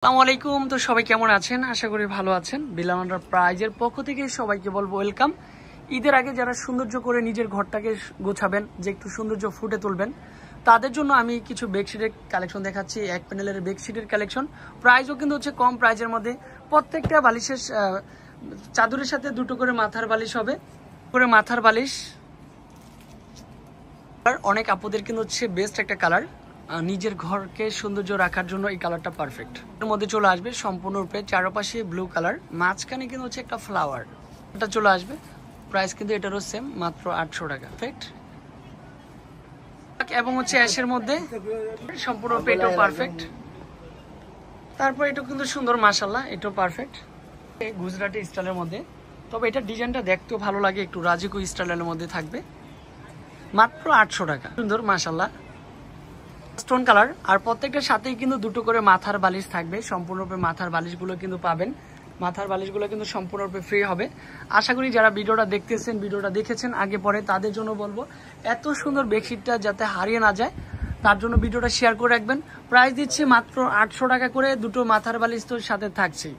আসসালামু আলাইকুম। তো সবাই কেমন আছেন? আশা করি ভালো আছেন। বিলাল এন্টারপ্রাইজের পক্ষ থেকে সবাইকে বলবো ওয়েলকাম। ঈদের আগে যারা সৌন্দর্য করে নিজের ঘরটাকে গোছাবেন, যে একটু সৌন্দর্য ফুটে তুলবেন, তাদের জন্য আমি কিছু বেডশিটের কালেকশন দেখাচ্ছি। এক প্যানেলের বেডশিটের কালেকশন, প্রাইসও কিন্তু হচ্ছে কম প্রাইজের মধ্যে। প্রত্যেকটা বালিশের চাদরের সাথে দুটো করে মাথার বালিশ হবে, করে মাথার বালিশ। অনেক আপুদের কিন্তু হচ্ছে বেস্ট একটা কালার, নিজের ঘরকে সৌন্দর্য রাখার জন্য এই কালারটা পারফেক্ট। এর মধ্যে চলে আসবে সম্পূর্ণরূপে চারপাশে ব্লু কালার, মাঝখানে কিন্তু হচ্ছে একটা ফ্লাওয়ার, এটা চলে আসবে। প্রাইস কিন্তু এটারও সেম, মাত্র 800 টাকা। পারফেক্ট। এবং হচ্ছে অ্যাশের মধ্যে সম্পূর্ণরূপে এটাও পারফেক্ট। তারপর এটা কিন্তু সুন্দর, মাশাআল্লাহ, এটাও পারফেক্ট। গুজরাটি স্টাইলের মধ্যে, তবে এটা ডিজাইনটা দেখতেও ভালো লাগে, একটু রাজিকো স্টাইলের মধ্যে থাকবে, মাত্র 800 টাকা। সুন্দর, মাশাআল্লাহ, স্টোন কালার। আর প্রত্যেকটার সাথেই কিন্তু দুটো করে মাথার বালিশ থাকবে। সম্পূর্ণরূপে মাথার বালিশগুলো কিন্তু পাবেন, মাথার বালিশগুলো কিন্তু সম্পূর্ণরূপে ফ্রি হবে। আশা করি যারা ভিডিওটা দেখতেছেন, ভিডিওটা দেখেছেন আগে পরে, তাদের জন্য বলবো এত সুন্দর বেডশিটটা যাতে হারিয়ে না যায়, তার জন্য ভিডিওটা শেয়ার করে রাখবেন। প্রাইস দিচ্ছি মাত্র 800 টাকা করে, দুটো মাথার বালিশ তো সাথে থাকছেই।